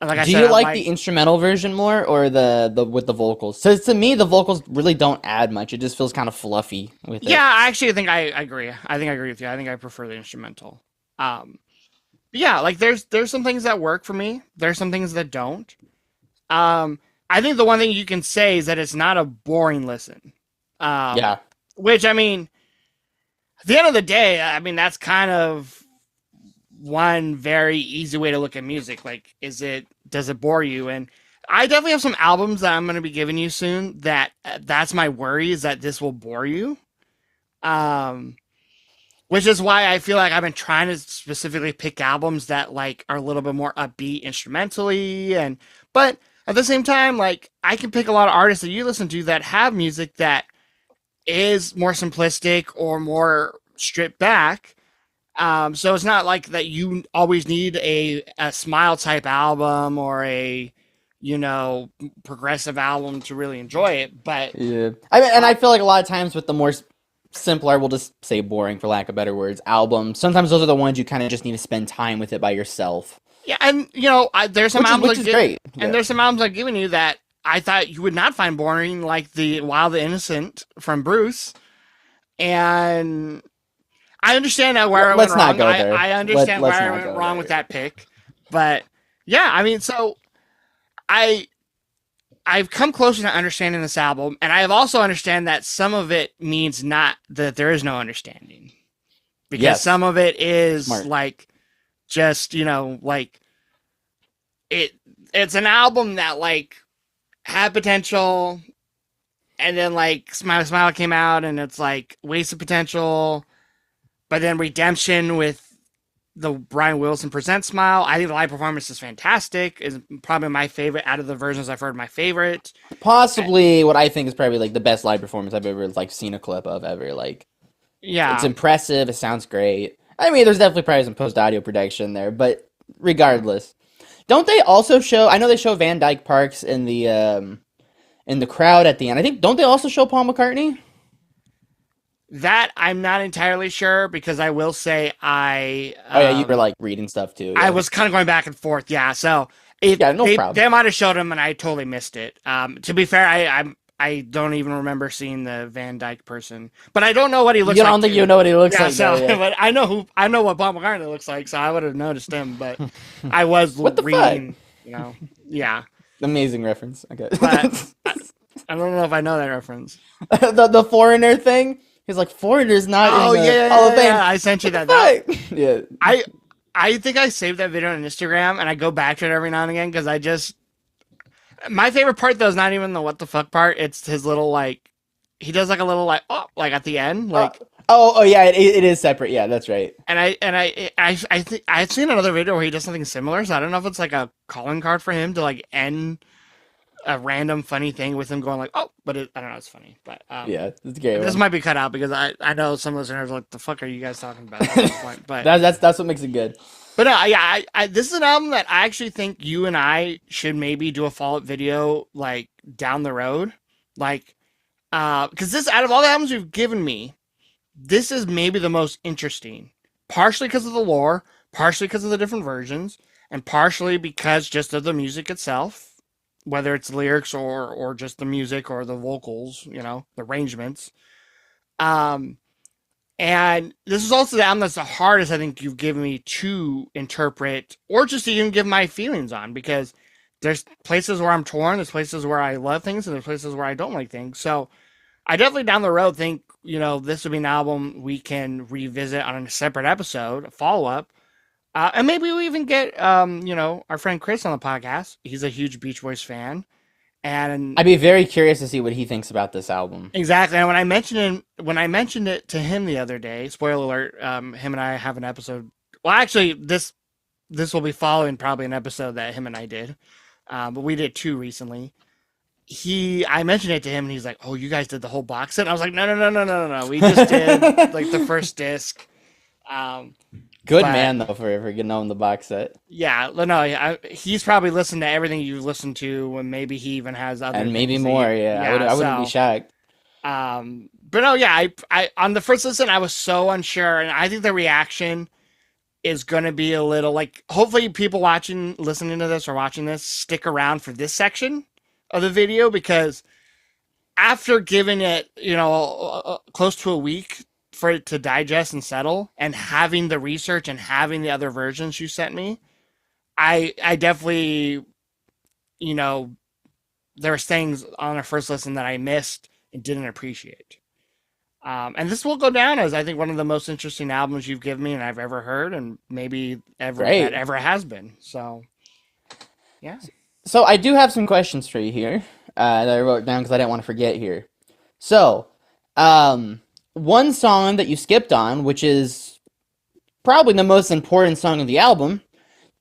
Like I do said, you I like like the instrumental version more or the with the vocals? So to me, the vocals really don't add much. It just feels kind of fluffy with yeah. it. I actually think I agree. I think I agree with you. I think I prefer the instrumental. Um, but yeah, like there's some things that work for me. There's some things that don't. Um, I think the one thing you can say is that it's not a boring listen. Um, Yeah, which I mean, At the end of the day, I mean, that's kind of one very easy way to look at music. Like, does it bore you? And I definitely have some albums that I'm going to be giving you soon that that's my worry is that this will bore you. Um, which is why I feel like I've been trying to specifically pick albums that like are a little bit more upbeat instrumentally but at the same time, like I can pick a lot of artists that you listen to that have music that is more simplistic or more stripped back. So it's not like that you always need a smile type album or a you know progressive album to really enjoy it. But Yeah. I mean, and uh, I feel like a lot of times with the more simpler, we'll just say boring for lack of better words, albums, sometimes those are the ones you kind of just need to spend time with it by yourself, yeah, and you know there's some albums which is great. and Yeah. there's some albums I've given you that I thought you would not find boring, like the Wild the Innocent from Bruce. And I understand that where I went Let's not wrong. go there. I understand Let's where I not went go wrong with there. that pick. But yeah, I mean, so I I've come closer to understanding this album, and I have also understand that some of it means not that there is no understanding, because some Yes. of it is Smart. like just like it. It's an album that like had potential, and then like Smile Smile came out, and it's like wasted potential, but then redemption with the Brian Wilson Presents Smile. I think the live performance is fantastic. Is probably my favorite out of the versions I've heard. My favorite. Possibly what I think is probably like the best live performance I've ever like seen a clip of ever. Like it's Yeah, impressive. It sounds great. I mean, there's definitely probably some post audio production there, but regardless, don't they also show? I know they show Van Dyke Parks in the crowd at the end. I think don't they also show Paul McCartney? that I'm not entirely sure because I will say Oh yeah, you were like reading stuff too. I Yeah, was kind of going back and forth. Yeah, so if yeah, no problem. they might have showed him and I totally missed it. To be fair, I don't even remember seeing the Van Dyke person, but I don't know what he You looks like don't think you too. know what he looks Yeah, like though? so Yeah. but I know what Paul McCartney looks like, so I would have noticed him. But I was What the fuck? reading, you know, yeah, Amazing reference. Okay. but I don't know if I know that reference. The foreigner thing. He's like foreigner's not in Oh yeah, the yeah, Hall of yeah, Fame. yeah. I sent you What the that. That fuck? Yeah. I I think I saved that video on Instagram and I go back to it every now and again because I just my favorite part though is not even the what the fuck part. It's his little like he does like a little like oh like at the end Uh, like oh yeah, it is separate. Yeah, that's right. I think I've seen another video where he does something similar. So I don't know if it's like a calling card for him to like end a random funny thing with him going like oh I don't know it's funny but Yeah, it's a great this one. might be cut out because I know some listeners are like the fuck are you guys talking about at this point but That's what makes it good. But no, yeah, this is an album that I actually think you and I should maybe do a follow up video like down the road, like, because this out of all the albums you've given me, this is maybe the most interesting. Partially because of the lore, partially because of the different versions, and partially because just of the music itself, whether it's lyrics or just the music or the vocals, you know, the arrangements. Um, and this is also the album that's the hardest I think you've given me to interpret or just even give my feelings on because there's places where I'm torn, there's places where I love things, and there's places where I don't like things. So I definitely down the road think, you know, this would be an album we can revisit on a separate episode, a follow up. And maybe we even get, you know, our friend Chris on the podcast. He's a huge Beach Boys fan. And I'd be very curious to see what he thinks about this album. exactly. And when I mentioned it to him the other day, spoiler alert, him and I have an episode. Well, actually, this will be following probably an episode that him and I did, but we did two recently. I mentioned it to him, and he's like, "Oh, you guys did the whole box set." And I was like, "No, no, no, no, no, no, no. We just did like the first disc." Um, Good but man though for getting on the box set, yeah, no, he's probably listened to everything you've listened to, and maybe he even has other and maybe things more. Yeah, yeah. I wouldn't be So shocked. but no, yeah, I on the first listen, I was so unsure, and I think the reaction is going to be a little like. Hopefully, people listening to this, or watching this, stick around for this section of the video because after giving it, you know, close to a week for it to digest and settle, and having the research and having the other versions you sent me, I definitely, you know, there was things on our first listen that I missed and didn't appreciate. And this will go down as I think one of the most interesting albums you've given me and I've ever heard, and maybe ever that Great. ever has been. So yeah. So I do have some questions for you here that I wrote down because I didn't want to forget here. So, um, one song that you skipped on, which is probably the most important song of the album,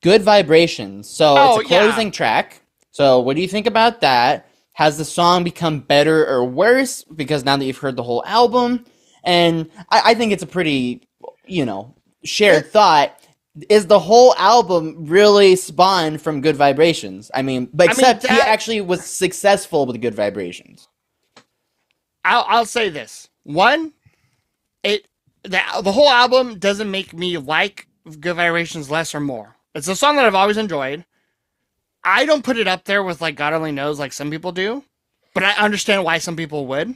Good Vibrations. So it's Oh a yeah. closing track. So what do you think about that? Has the song become better or worse because now that you've heard the whole album? And I think it's a pretty, you know, shared It. thought. Is the whole album really spawned from Good Vibrations? I mean, but I mean except he that. actually was successful with Good Vibrations. I'll say this. One, it the whole album doesn't make me like Good Vibrations less or more. It's a song that I've always enjoyed. I don't put it up there with like God Only Knows like some people do, but I understand why some people would.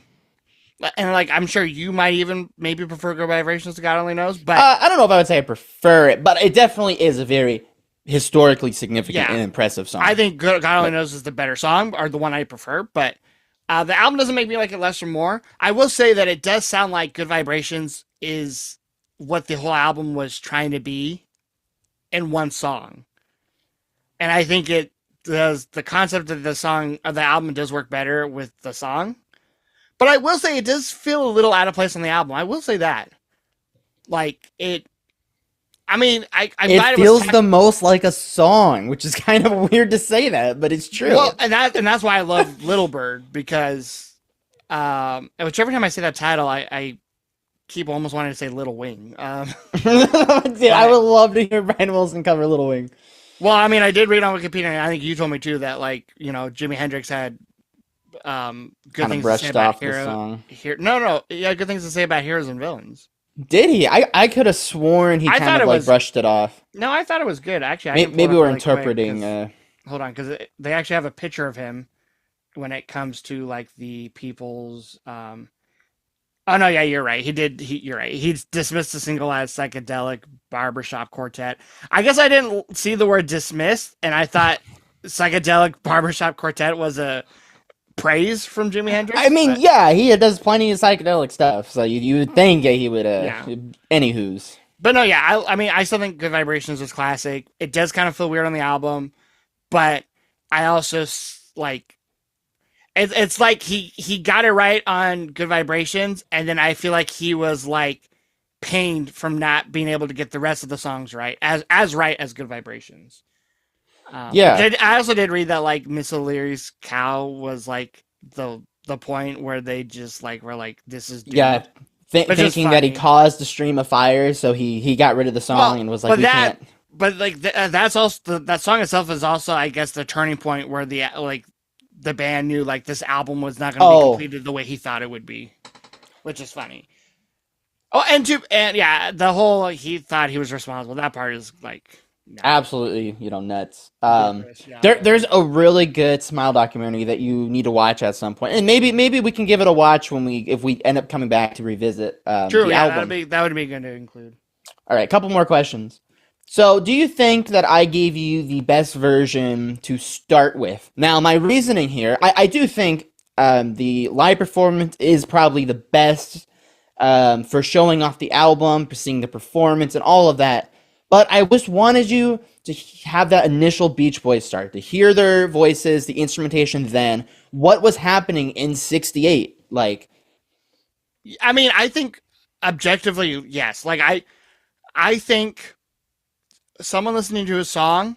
And like I'm sure you might even maybe prefer Good Vibrations to God Only Knows, but I don't know if I would say I prefer it, but it definitely is a very historically significant yeah, and impressive I song. think God Only But Knows is the better song or the one I prefer. But the album doesn't make me like it less or more. I will say that it does sound like Good Vibrations is what the whole album was trying to be in one song, and I think it does. The concept of the song of the album does work better with the song. But I will say it does feel a little out of place on the album. I will say that. Like it I mean, I'm it glad it was feels the most like a song, which is kind of weird to say that, but it's true. well, and that's why I love Little Bird because whichever time I say that title, I keep almost wanting to say Little Wing. Dude, I would But love to hear Brian Wilson cover Little Wing. well, I mean, I did read on Wikipedia, and I think you told me too that like Jimi Hendrix had good Kind of things to say brushed about off the song. No, yeah, good things to say about heroes and villains. Did he? I could have sworn he I kind thought of it like was brushed it off. no, I thought it was good. Actually, I can pull it Maybe up we're really quick interpreting. because hold on, because they actually have a picture of him when it comes to like the people's oh no, yeah, you're right. You're right. He's dismissed the single as psychedelic barbershop quartet. I guess I didn't see the word dismissed, and I thought psychedelic barbershop quartet was a praise from Jimi I Hendrix. mean, But yeah, he does plenty of psychedelic stuff, so you would think he would. yeah, Anywho's. but no, yeah. I mean, I still think Good Vibrations was classic. It does kind of feel weird on the album, but I also like it's like he got it right on Good Vibrations, and then I feel like he was like pained from not being able to get the rest of the songs right as right as Good Vibrations. Yeah, I also did read that like Miss O'Leary's cow was like the point where they just like were like this is yeah. doomed, which is Thinking that he funny. caused a stream of fire, so he got rid of the song Well, and was like, but we can't. like that's also that song itself is also I guess the turning point where the band knew like this album was not going to be Oh, completed the way he thought it would be, which is funny. Oh, and yeah, the whole he thought he was responsible. That part is like no, absolutely, nuts. ludicrous. Yeah, but There's a really good Smile documentary that you need to watch at some point, and maybe we can give it a watch when if we end up coming back to revisit true. the Yeah, album. that would be good to include. All right, a couple more questions. So, do you think that I gave you the best version to start with? Now, my reasoning here, I do think the live performance is probably the best for showing off the album, for seeing the performance, and all of that. But I just wanted you to have that initial Beach Boys start, to hear their voices, the instrumentation then, what was happening in 68. Like, I mean, I think objectively, yes. Like I think someone listening to a song,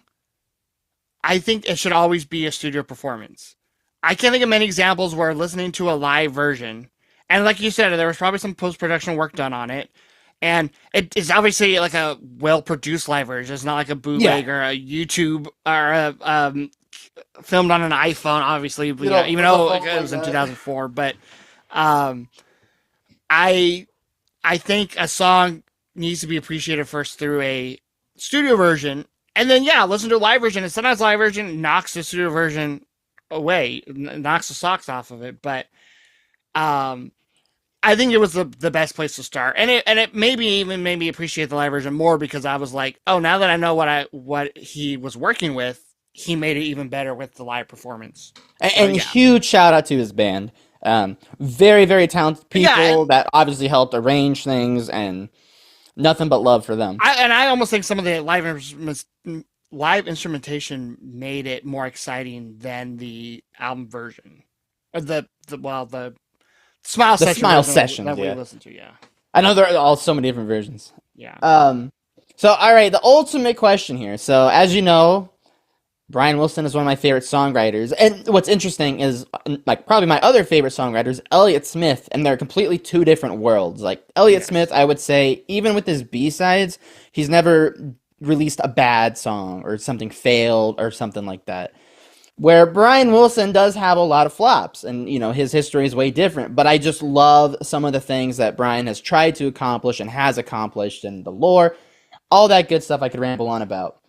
I think it should always be a studio performance. I can't think of many examples where listening to a live version, and like you said, there was probably some post production work done on it, and it is obviously like a well produced live version. It's not like a yeah, bootleg or a YouTube or a filmed on an iPhone. Obviously, even little though phones it like was in that. 2004, but um, I I think a song needs to be appreciated first through a studio version, and then yeah, listen to a live version. And sometimes live version knocks the studio version away, knocks the socks off of it. But um, I think it was the best place to start, and it maybe even made me appreciate the live version more because I was like, oh, now that I know what he was working with, he made it even better with the live performance. So And yeah, huge shout out to his band. Very, very talented Yeah, people that obviously helped arrange things, and nothing but love for them. I almost think some of the live instrumentation made it more exciting than the album version, or the Smile The Session Smile version Sessions, that we yeah. listened to. Yeah, I know there are all so many different versions. yeah. Um, so all right, the ultimate question here. So as you know, Brian Wilson is one of my favorite songwriters, and what's interesting is like probably my other favorite songwriter is Elliott Smith, and they're completely two different worlds. Like Elliott Smith, Yes. I would say, even with his B sides, he's never released a bad song or something failed or something like that. Where Brian Wilson does have a lot of flops, and his history is way different. But I just love some of the things that Brian has tried to accomplish and has accomplished, and the lore, all that good stuff I could ramble on about.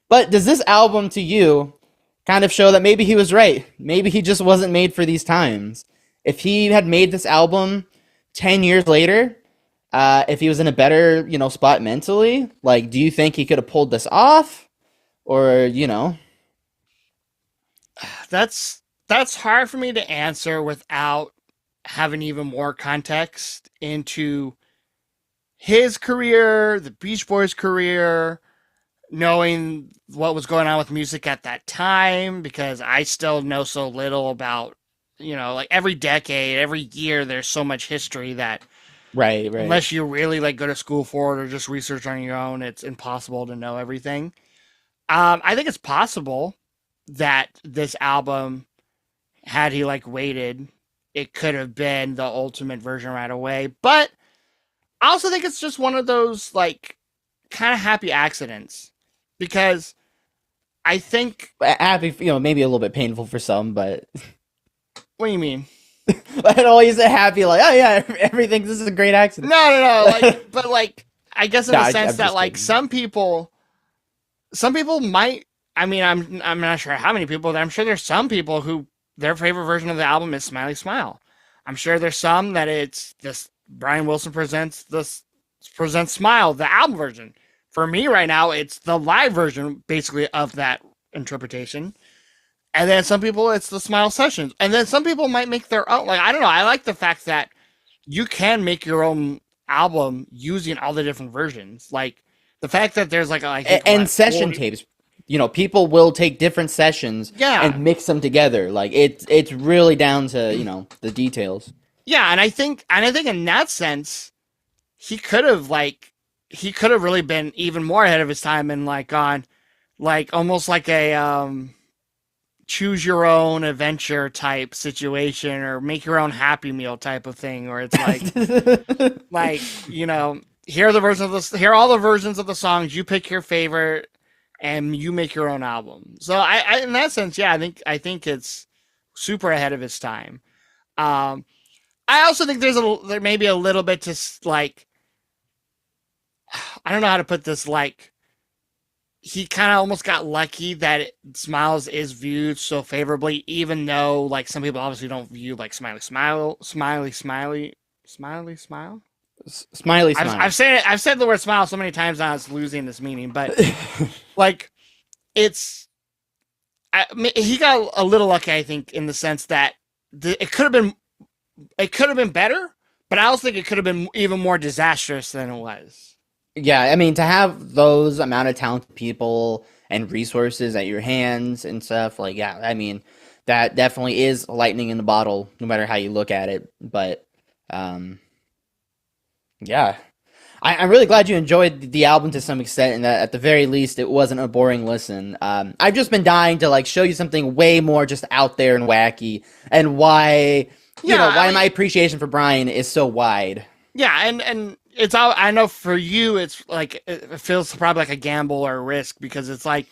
But does this album to you kind of show that maybe he was right? Maybe he just wasn't made for these times. If he had made this album 10 years later, if he was in a better, spot mentally, like, do you think he could have pulled this off? Or. That's hard for me to answer without having even more context into his career, the Beach Boys' career, knowing what was going on with music at that time, because I still know so little about, like every decade, every year, there's so much history that Right, right. unless you really like go to school for it or just research on your own, it's impossible to know everything. I think it's possible that this album, had he like waited, it could have been the ultimate version right away. But I also think it's just one of those like kind of happy accidents, because I think. Happy, maybe a little bit painful for some, but What do you mean? I always happy, like, oh yeah, everything. This is a great accident. No, no, no. Like, but like, I guess in No, the sense I'm that just like kidding. some people might. I mean, I'm not sure how many people. I'm sure there's some people who their favorite version of the album is Smiley Smile. I'm sure there's some that it's this Brian Wilson presents Smile, the album version. For me right now, it's the live version basically of that interpretation. And then some people it's the Smile Sessions. And then some people might make their own. Like, I don't know. I like the fact that you can make your own album using all the different versions. Like the fact that there's like I think And what session 40. tapes. People will take different sessions Yeah. and mix them together. Like it's really down to the details. Yeah, and I think in that sense, he could have really been even more ahead of his time and like gone like almost like a choose your own adventure type situation or make your own happy meal type of thing, where it's like here are all the versions of the songs, you pick your favorite and you make your own album. So I in that sense, yeah, I think it's super ahead of his time. Um, I also think there may be a little bit to like, I don't know how to put this, like he kind of almost got lucky that Smiles is viewed so favorably, even though like some people obviously don't view like Smiley Smile. Smiley I've smile. said it. I've said the word smile so many times now it's losing this meaning. But like it's he got a little lucky, I think, in the sense that it could have been better, but I also think it could have been even more disastrous than it was. Yeah, I mean, to have those amount of talented people and resources at your hands and stuff, like, yeah, I mean, that definitely is lightning in the bottle, no matter how you look at it. But, um, yeah, I'm really glad you enjoyed the album to some extent, and that at the very least, it wasn't a boring listen. I've just been dying to like show you something way more just out there and wacky, and why, Yeah, I why my mean, appreciation for Brian is so wide. yeah, and it's all I know for you. It's like it feels probably like a gamble or a risk, because it's like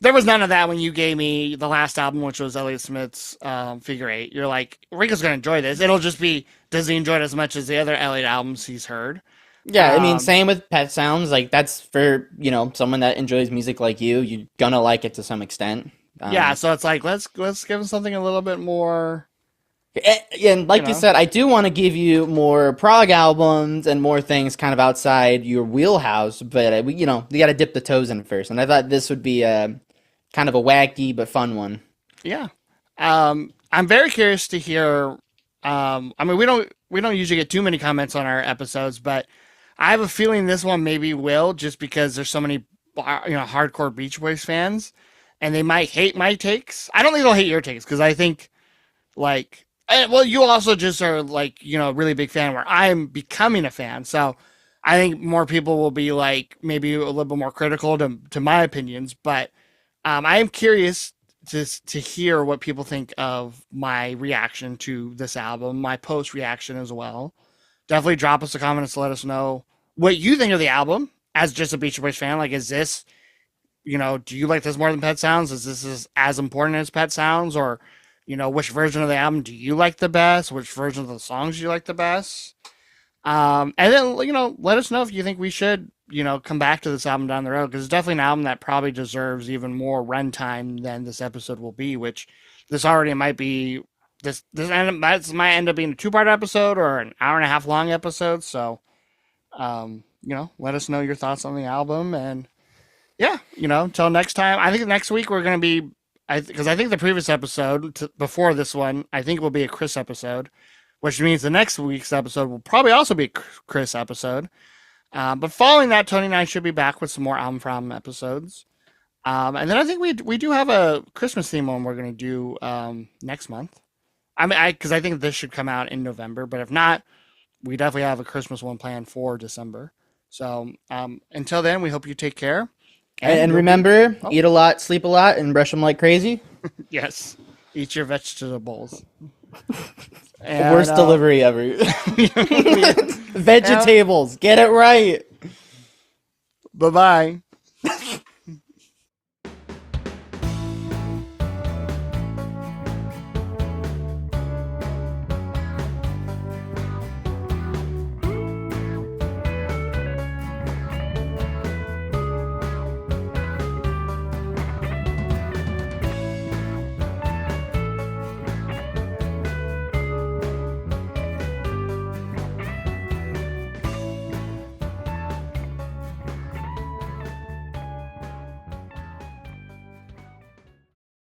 there was none of that when you gave me the last album, which was Elliott Smith's Figure Eight. You're like, Rico's gonna enjoy this. It'll just be, does he enjoy it as much as the other Elliott albums he's heard? Yeah, I mean, Um, same with Pet Sounds. Like that's for someone that enjoys music like you. You're gonna like it to some extent. yeah, Um, so it's like let's give him something a little bit more, and you like you know. said, I do want to give you more prog albums and more things kind of outside your wheelhouse. But you got to dip the toes in first. And I thought this would be a kind of a wacky but fun one. Yeah. I'm very curious to hear I mean, we don't usually get too many comments on our episodes, but I have a feeling this one maybe will, just because there's so many hardcore Beach Boys fans, and they might hate my takes. I don't think they'll hate your takes because I think like well, you also just are like a really big fan where I'm becoming a fan, so I think more people will be like maybe a little bit more critical to my opinions, but I am curious to hear what people think of my reaction to this album, my post reaction as well. Definitely drop us a comment to let us know what you think of the album as just a Beach Boys fan. Like, is this, do you like this more than Pet Sounds? Is this as important as Pet Sounds? Or, which version of the album do you like the best? Which version of the songs do you like the best? And then, let us know if you think we should, come back to this album down the road, because it's definitely an album that probably deserves even more runtime than this episode will be, which this already might be, this might end up being a 2-part episode or an hour and a half long episode. So, let us know your thoughts on the album. And yeah, until next time, I think next week we're going to be, because I think the previous episode before this one, I think will be a Chris episode, which means the next week's episode will probably also be a Chris episode. But following that, Tony and I should be back with some more album for album episodes. And then I think we do have a Christmas theme one we're going to do next month. I mean, because I think this should come out in November, but if not, we definitely have a Christmas one planned for December. So until then, we hope you take care. And remember, eat a lot, sleep a lot, and brush them like crazy. Yes, eat your vegetables. The worst delivery ever. Vegetables, get it right. Bye-bye.